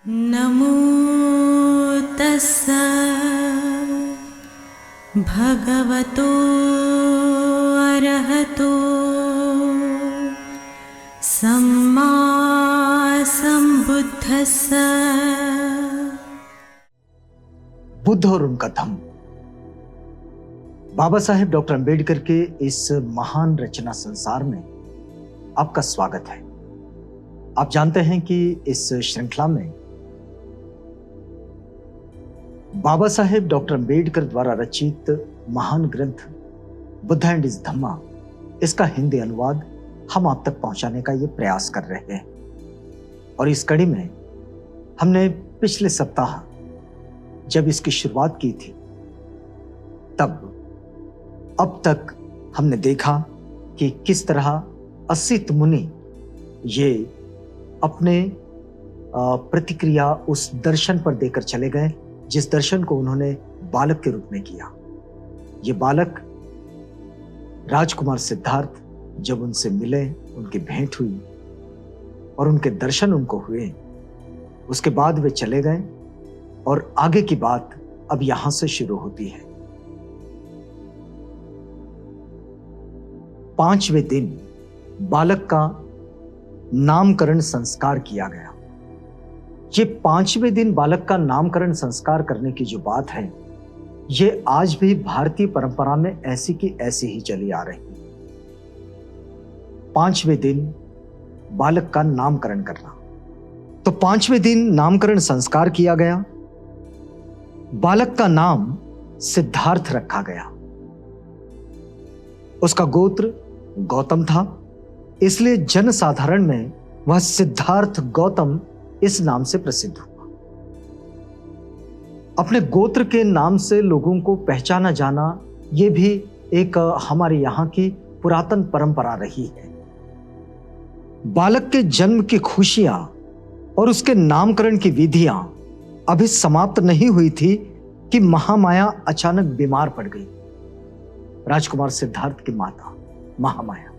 नमो तस्सा भगवतो अरहतो सम्मा संबुद्धस्सा। बुद्ध और उनका धम्म। बाबा साहेब डॉक्टर अंबेडकर के इस महान रचना संसार में आपका स्वागत है। आप जानते हैं कि इस श्रृंखला में बाबा साहेब डॉक्टर अंबेडकर द्वारा रचित महान ग्रंथ बुद्ध एंड हिज धम्मा, इसका हिंदी अनुवाद हम आप तक पहुंचाने का ये प्रयास कर रहे हैं। और इस कड़ी में हमने पिछले सप्ताह जब इसकी शुरुआत की थी, तब अब तक हमने देखा कि किस तरह असित मुनि ये अपने प्रतिक्रिया उस दर्शन पर देकर चले गए जिस दर्शन को उन्होंने बालक के रूप में किया। ये बालक राजकुमार सिद्धार्थ जब उनसे मिले, उनकी भेंट हुई और उनके दर्शन उनको हुए, उसके बाद वे चले गए और आगे की बात अब यहां से शुरू होती है। 5वें दिन बालक का नामकरण संस्कार किया गया। ये 5वें दिन बालक का नामकरण संस्कार करने की जो बात है, ये आज भी भारतीय परंपरा में ऐसी की ऐसी ही चली आ रही है। 5वें दिन बालक का नामकरण करना। तो 5वें दिन नामकरण संस्कार किया गया। बालक का नाम सिद्धार्थ रखा गया। उसका गोत्र गौतम था, इसलिए जनसाधारण में वह सिद्धार्थ गौतम इस नाम से प्रसिद्ध हुआ। अपने गोत्र के नाम से लोगों को पहचाना जाना, यह भी एक हमारे यहां की पुरातन परंपरा रही है। बालक के जन्म की खुशियां और उसके नामकरण की विधियां अभी समाप्त नहीं हुई थी कि महामाया अचानक बीमार पड़ गई। राजकुमार सिद्धार्थ की माता महामाया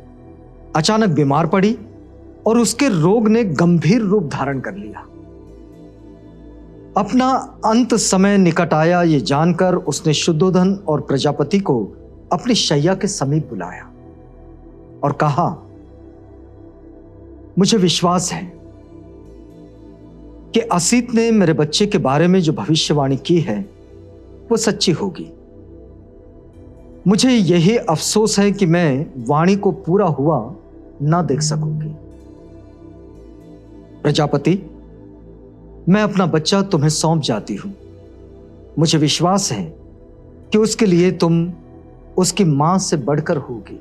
अचानक बीमार पड़ी और उसके रोग ने गंभीर रूप धारण कर लिया। अपना अंत समय निकट आया ये जानकर उसने शुद्धोधन और प्रजापति को अपनी शैया के समीप बुलाया और कहा, मुझे विश्वास है कि असित ने मेरे बच्चे के बारे में जो भविष्यवाणी की है वो सच्ची होगी। मुझे यही अफसोस है कि मैं वाणी को पूरा हुआ ना देख सकूंगी। प्रजापति, मैं अपना बच्चा तुम्हें सौंप जाती हूं। मुझे विश्वास है कि उसके लिए तुम उसकी मां से बढ़कर होगी।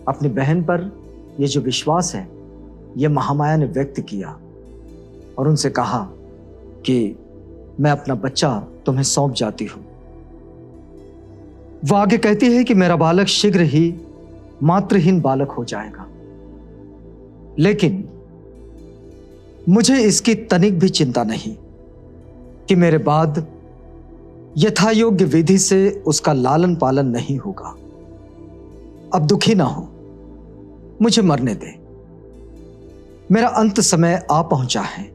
अपनी बहन पर यह जो विश्वास है, यह महामाया ने व्यक्त किया और उनसे कहा कि मैं अपना बच्चा तुम्हें सौंप जाती हूं। वह आगे कहती है कि मेरा बालक शीघ्र ही मातृहीन बालक हो जाएगा, लेकिन मुझे इसकी तनिक भी चिंता नहीं कि मेरे बाद यथायोग्य विधि से उसका लालन पालन नहीं होगा। अब दुखी ना हो, मुझे मरने दे। मेरा अंत समय आ पहुंचा है।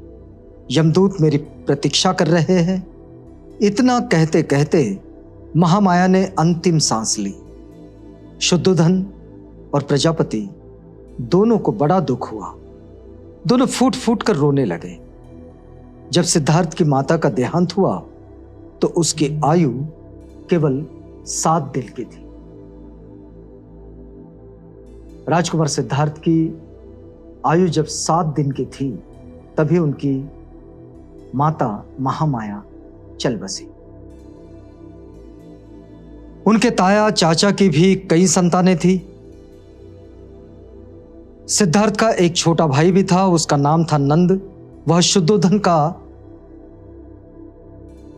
यमदूत मेरी प्रतीक्षा कर रहे हैं। इतना कहते कहते महामाया ने अंतिम सांस ली। शुद्धोधन और प्रजापति दोनों को बड़ा दुख हुआ। दोनों फूट फूट कर रोने लगे। जब सिद्धार्थ की माता का देहांत हुआ तो उसकी आयु केवल 7 दिन की थी। राजकुमार सिद्धार्थ की आयु जब 7 दिन की थी, तभी उनकी माता महामाया चल बसी। उनके ताया चाचा की भी कई संतानें थी। सिद्धार्थ का एक छोटा भाई भी था, उसका नाम था नंद। वह शुद्धोधन का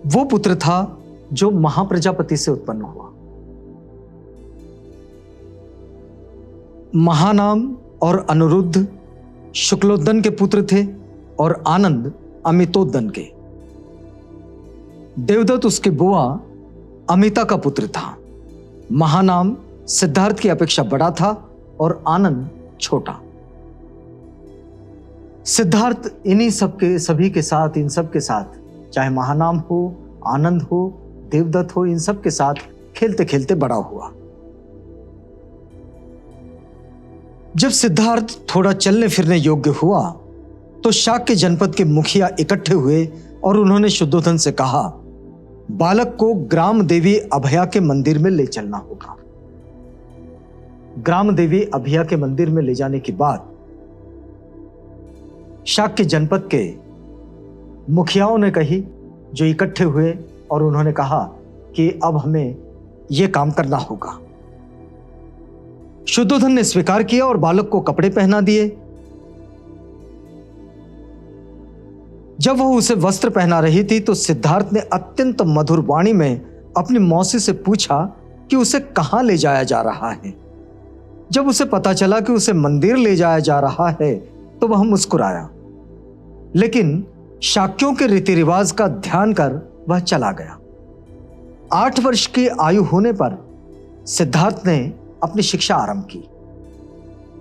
वो पुत्र था जो महाप्रजापति से उत्पन्न हुआ। महानाम और अनुरुद्ध शुक्लोद्दन के पुत्र थे और आनंद अमितोद्दन के। देवदत्त उसके बुआ अमिता का पुत्र था। महानाम सिद्धार्थ की अपेक्षा बड़ा था और आनंद छोटा। सिद्धार्थ इन्हीं सबके सभी के साथ, इन सब के साथ, चाहे महानाम हो, आनंद हो, देवदत्त हो, इन सब के साथ खेलते खेलते बड़ा हुआ। जब सिद्धार्थ थोड़ा चलने फिरने योग्य हुआ तो शाक्य जनपद के मुखिया इकट्ठे हुए और उन्होंने शुद्धोधन से कहा, बालक को ग्राम देवी अभया के मंदिर में ले चलना होगा। ग्राम देवी अभया के मंदिर में ले जाने के बाद शाक्य जनपद के मुखियाओं ने कही, जो इकट्ठे हुए, और उन्होंने कहा कि अब हमें यह काम करना होगा। शुद्धोधन ने स्वीकार किया और बालक को कपड़े पहना दिए। जब वह उसे वस्त्र पहना रही थी तो सिद्धार्थ ने अत्यंत मधुर वाणी में अपनी मौसी से पूछा कि उसे कहां ले जाया जा रहा है। जब उसे पता चला कि उसे मंदिर ले जाया जा रहा है तो वह मुस्कुराया, लेकिन शाक्यों के रीति रिवाज का ध्यान कर वह चला गया। 8 वर्ष की आयु होने पर सिद्धार्थ ने अपनी शिक्षा आरंभ की,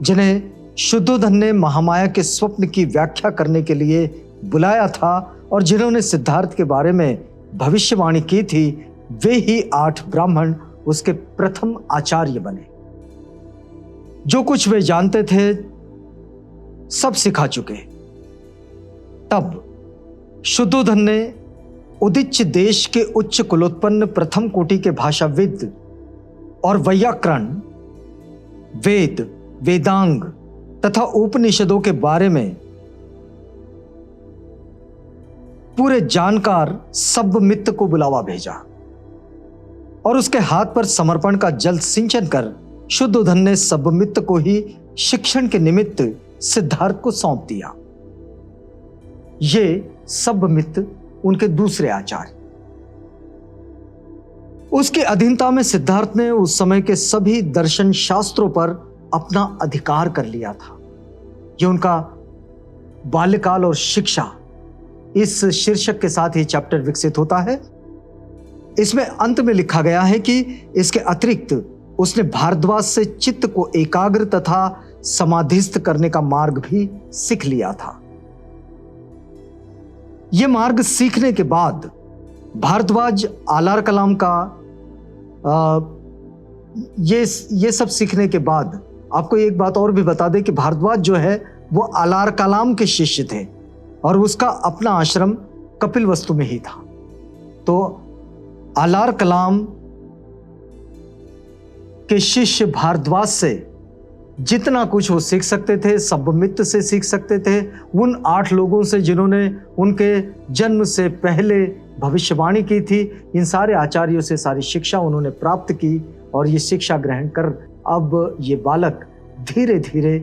जिन्हें शुद्धोधन ने महामाया के स्वप्न की व्याख्या करने के लिए बुलाया था और जिन्होंने सिद्धार्थ के बारे में भविष्यवाणी की थी, वे ही 8 ब्राह्मण उसके प्रथम आचार्य बने। जो कुछ वे जानते थे सब सिखा चुके। तब शुद्धोधन ने उदिच्च देश के उच्च कुलोत्पन्न प्रथम कोटि के भाषाविद और वैयाकरण, वेद, वेदांग तथा उपनिषदों के बारे में पूरे जानकार सब्बमित्त को बुलावा भेजा और उसके हाथ पर समर्पण का जल सिंचन कर शुद्धोधन ने सब्बमित्त को ही शिक्षण के निमित्त सिद्धार्थ को सौंप दिया। ये सब्बमित्त उनके दूसरे आचार्य। उसकी अधीनता में सिद्धार्थ ने उस समय के सभी दर्शन शास्त्रों पर अपना अधिकार कर लिया था। यह उनका बाल्यकाल और शिक्षा, इस शीर्षक के साथ ही चैप्टर विकसित होता है। इसमें अंत में लिखा गया है कि इसके अतिरिक्त उसने भारद्वाज से चित्त को एकाग्र तथा समाधिस्थ करने का मार्ग भी सीख लिया था। यह मार्ग सीखने के बाद भारद्वाज आलार कलाम का ये सब सीखने के बाद आपको एक बात और भी बता दें कि भारद्वाज जो है वो आलार कलाम के शिष्य थे और उसका अपना आश्रम कपिलवस्तु में ही था। तो आलार कलाम के शिष्य भारद्वाज से जितना कुछ वो सीख सकते थे, सब्बमित्त से सीख सकते थे, उन 8 लोगों से जिन्होंने उनके जन्म से पहले भविष्यवाणी की थी, इन सारे आचार्यों से सारी शिक्षा उन्होंने प्राप्त की और ये शिक्षा ग्रहण कर अब ये बालक धीरे धीरे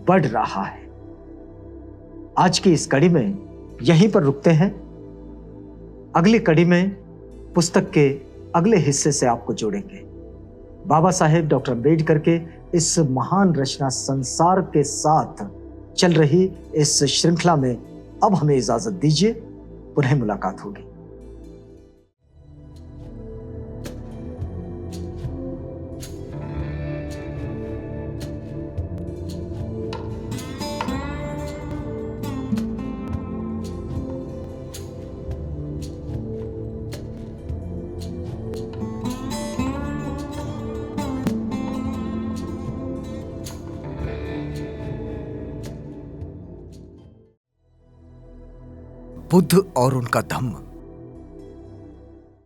बढ़ रहा है। आज की इस कड़ी में यहीं पर रुकते हैं। अगली कड़ी में पुस्तक के अगले हिस्से से आपको जोड़ेंगे। बाबा साहेब डॉक्टर अम्बेडकर के इस महान रचना संसार के साथ चल रही इस श्रृंखला में अब हमें इजाजत दीजिए। पुनः मुलाकात होगी। बुद्ध और उनका धम्म।